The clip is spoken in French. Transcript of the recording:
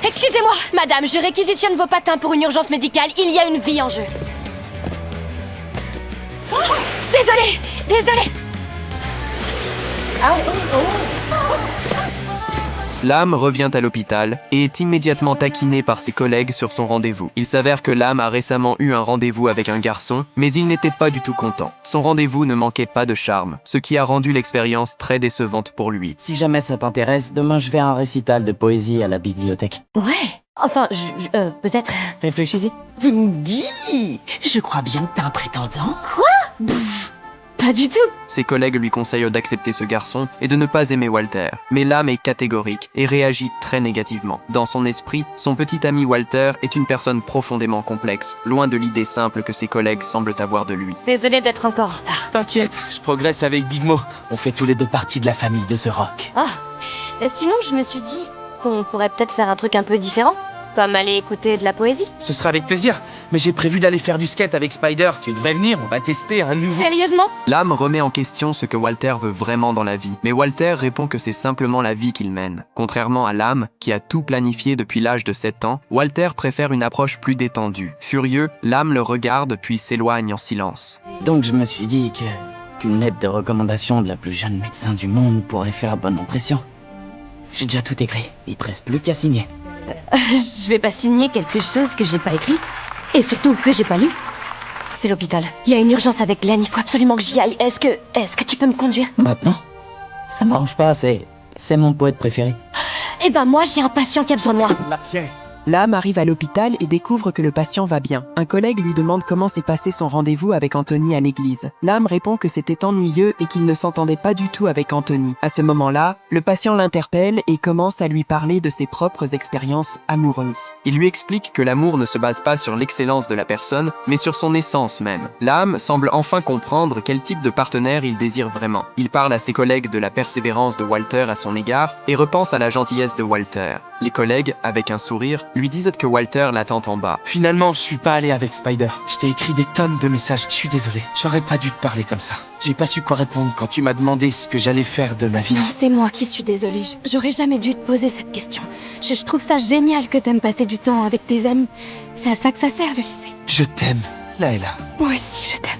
Excusez-moi, madame, je réquisitionne vos patins pour une urgence médicale. Il y a une vie en jeu. Oh, désolée. L'âme revient à l'hôpital et est immédiatement taquinée par ses collègues sur son rendez-vous. Il s'avère que l'âme a récemment eu un rendez-vous avec un garçon, mais il n'était pas du tout content. Son rendez-vous ne manquait pas de charme, ce qui a rendu l'expérience très décevante pour lui. Si jamais ça t'intéresse, demain je vais à un récital de poésie à la bibliothèque. Ouais. Enfin, peut-être... Réfléchis-y. Guy, je crois bien que t'as un prétendant. Pas du tout. Ses collègues lui conseillent d'accepter ce garçon et de ne pas aimer Walter. Mais l'âme est catégorique et réagit très négativement. Dans son esprit, son petit ami Walter est une personne profondément complexe, loin de l'idée simple que ses collègues semblent avoir de lui. Désolée d'être encore en retard. T'inquiète, je progresse avec Big Mo. On fait tous les deux partie de la famille de The Rock. Sinon, je me suis dit qu'on pourrait peut-être faire un truc un peu différent. Comme aller écouter de la poésie. Ce sera avec plaisir, mais j'ai prévu d'aller faire du skate avec Spider. Tu devrais venir, on va tester un nouveau... Sérieusement? L'âme remet en question ce que Walter veut vraiment dans la vie, mais Walter répond que c'est simplement la vie qu'il mène. Contrairement à l'âme, qui a tout planifié depuis l'âge de 7 ans, Walter préfère une approche plus détendue. Furieux, l'âme le regarde puis s'éloigne en silence. Donc je me suis dit qu'une lettre de recommandation de la plus jeune médecin du monde pourrait faire bonne impression. J'ai déjà tout écrit, il te reste plus qu'à signer. Je vais pas signer quelque chose que j'ai pas écrit. Et surtout que j'ai pas lu. C'est l'hôpital. Il y a une urgence avec Glenn, il faut absolument que j'y aille. Est-ce que tu peux me conduire? Maintenant? Ça m'arrange pas, c'est mon poète préféré. Eh ben moi, j'ai un patient qui a besoin de moi. Tiens, L'âme arrive à l'hôpital et découvre que le patient va bien. Un collègue lui demande comment s'est passé son rendez-vous avec Anthony à l'église. L'âme répond que c'était ennuyeux et qu'il ne s'entendait pas du tout avec Anthony. À ce moment-là, le patient l'interpelle et commence à lui parler de ses propres expériences amoureuses. Il lui explique que l'amour ne se base pas sur l'excellence de la personne, mais sur son essence même. L'âme semble enfin comprendre quel type de partenaire il désire vraiment. Il parle à ses collègues de la persévérance de Walter à son égard et repense à la gentillesse de Walter. Les collègues, avec un sourire, lui disent que Walter l'attend en bas. finalement, je suis pas allé avec Spider. Je t'ai écrit des tonnes de messages, je suis désolé. J'aurais pas dû te parler comme ça. J'ai pas su quoi répondre quand tu m'as demandé ce que j'allais faire de ma vie. Non, c'est moi qui suis désolée. J'aurais jamais dû te poser cette question. Je trouve ça génial que t'aimes passer du temps avec tes amis. C'est à ça que ça sert, le lycée. Je t'aime, Layla. Moi aussi, je t'aime.